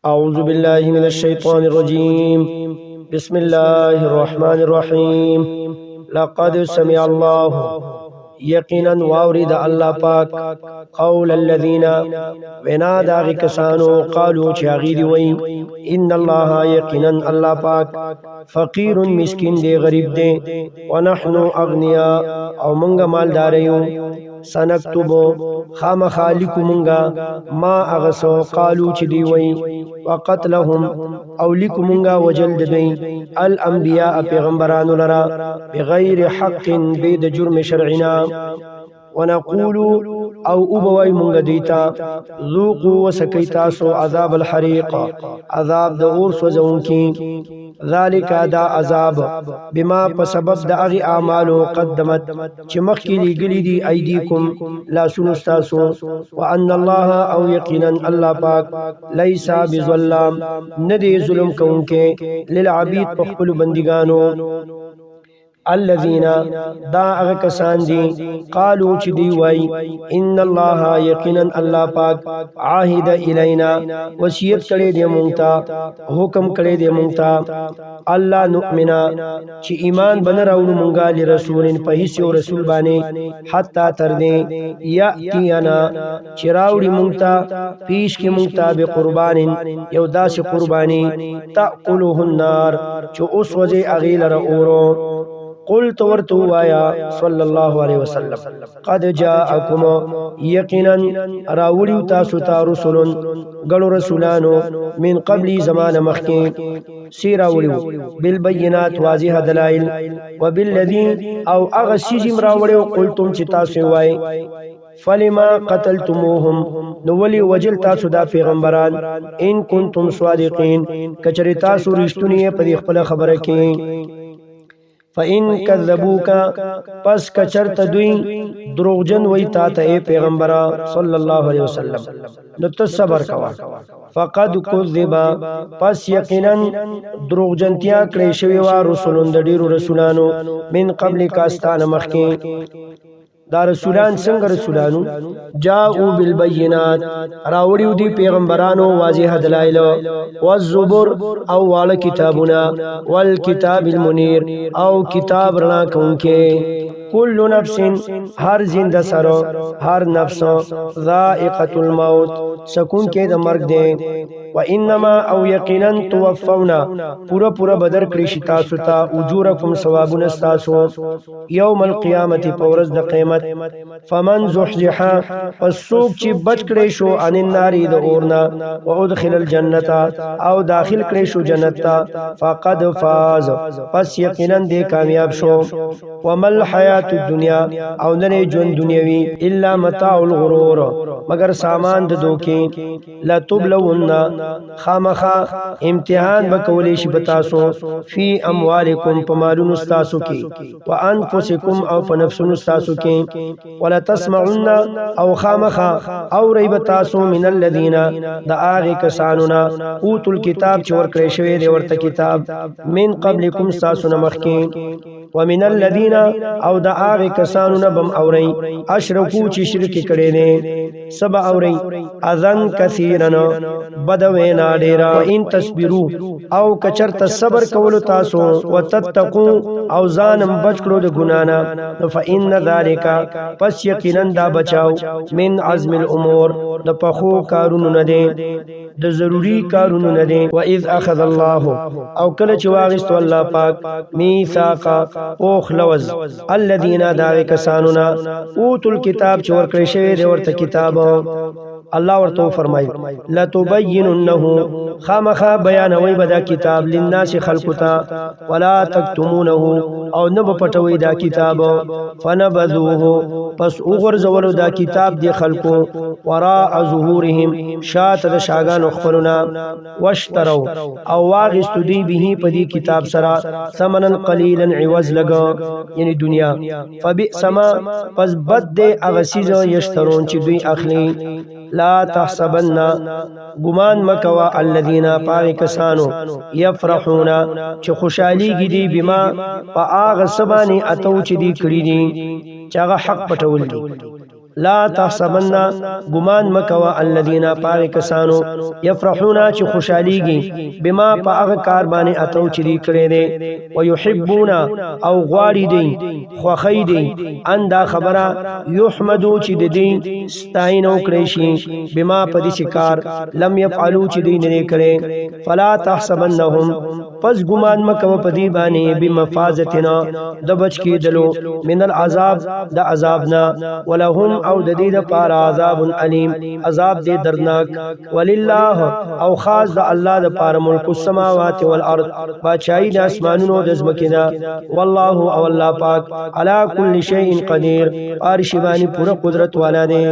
أعوذ بالله من الشيطان الرجيم. بسم الله الرحمن الرحيم. لقد سمع الله يقينا واورد الله پاک قول الذين ونا داغ کسانو قالوا چاغید وی ان الله يقينا الله پاک فقير مسكين دے غریب دے ونحن اغنياء او منگا مالدار یو سنكتبو خام خالق منگا ما اغسو قالوا چی دی وی وقتلهم او لکو منگا وجلد دی الانبیاء پیغمبرانو لرا بغیر حق بید جرم شرعنا ونقول او ابوي منگا دیتا ذوقوا وسکی تاسو عذاب الحریق عذاب دا اور سوزون کی ذالک دا عذاب بما پسبب دا اغی اعمالو قدمت چمخ کی لگلی دی ایدیکم لا سنستاسو وان اللہ او یقینا اللہ پاک لیسا بظلام ندی ظلم کونکے للعبید پخپل بندگانو الذين دا اغکسان دی قالو چی دی وی ان اللہ یقینا اللہ پاک عاہد الینا وصیت کرے دے مونگتا حکم کرے دے مونگتا اللہ نؤمنا چی ایمان بن راولو مونگا لرسول پہیسی و رسول بانے حتی تردے یأتینا چی راولی مونگتا پیش کے مونگتا بقربان یودا سے قربانی تأکلوہ النار چو اس وجہ اغیل رعورو قلت ورتو آیا صلی اللہ علیہ وسلم قد جاءکم یقینا راولیو تاسو تا رسولن گلو رسولانو من قبلی زمان مخی سی راولیو بالبینات واضح دلائل وبالذی او اغسیزم راولیو قلتم چی تاسو وائی فلما قتلتموهم نولی وجل تاسو دا پیغمبران ان کنتم صادقین کچری تاسو رشتونی پدی خپل خبرکی فَإِن كَذَّبُوكَ پس کچرت دوی دروغجن وی تاتا اے پیغمبرا صلی اللہ علیہ وسلم نو صبر کوا فقد کذبا پس یقینا دروغجنتیا کړی شوی وا رسولون د ډیرو رسولانو من قبل کاستان مخکی دا رسولان څنګه رسولانو جاءوا بالبينات راوړیو دی پیغمبرانو واضح دلایل والزبر او وال کتابنا والکتاب المنیر او کتاب رڼا کوونکې کل نفس ہر زندہ سرو ہر نفس ذائقۃ الموت سکون کے د مرگ دے وانما او یقینا توفونا پورا پورا بدر کړی شي تاسو ته اجورکم ثوابون استاسو یوم القیامت پورز د قیامت فمن زحزح فسوق چی بچ کړی شو ان النار د اورنا وادخل الجنه او داخل کړی شو جنت ته فقد فاز پس یقینا دې کامیاب شو ومل حیات الدنیا او نه جون دنیوی الا متاع الغرور مگر سامان د دوکي لا تبلون خامخا امتحان بکولی شي بتاسو فی اموالکم پمالون استاسو کی وانفسکم او پنفسون استاسو کی ولا تسمعن او خامخا او ریب تاسو من الذین دا آغی کسانونا اوتو الكتاب چور کرشوی دی ورطا کتاب من قبلکم استاسو نمخکی ومن الذین او دا آغی کسانونا بم اوری اشرکو چی شرکی کڑی دے سب اوری اذن کثیرن بدوینا دیرا ان تصبرو او کچرت صبر کولو تاسو وتتقو او زانم بچکلو دا گنانا فإن ذالکا پس یقینا دا بچاو من عزم الامور دا پخو کارونو ندے دا ضروری کارونو ندے وَإِذْ أَخَذَ اللَّهُ او کل چواغستو اللہ پاک میثاقا اوخ لوز الذین داوی کسانونا اوتو الکتاب چور کرشوی دے ورطا کتاب اللہ ورطو فرمائی لَتُبَيِّنُنَّهُ خامخا بیانوی بدا کتاب للناس خلقتا ولا تکتمونه او نب پٹوی دا کتاب فنبذوه پس اغرزولو دا کتاب دی خلقو وراء ظهورهم شات دا شاگان اخفلنا واشترو او واغستو دی بیہی پدی کتاب سرا ثمنا قلیلا عوض لگا یعنی دنیا فبئس ما پس بد دے اغسیز یشترون چی دوی اخلی لا تحسبن گمان مکوا الذین پاغی کسانو یفرحونا چی خوشحالی گی دی بما پا آغ سبانی اتو چی دی کری دی چاگا حق پتول دی لا تحسبن ګمان مکوا الذين پاک کسانو یفرحون چې خوشاليږي بما پاک کار باندې اتو چری کړي دي ويحبون او غواړي دي خوخی دي ان دا خبره يحمدو چې دي ستاین او کړي شي بما پدې کار لم يفعلوا چې دي نه کړي فلا تحسبنهم پس ګمان مکوا پدې باندې بمفازتنا د بچ کېدلو من العذاب د عذابنا ولهم او د دې لپاره عذاب علیم عذاب دې دردناک ولله او خاص د الله لپاره ملک السماوات والارض بادشاہي د اسمانونو د ځمکې والله او الله پاک علی کل شیء قدیر ارشبانی پورا قدرت والا دی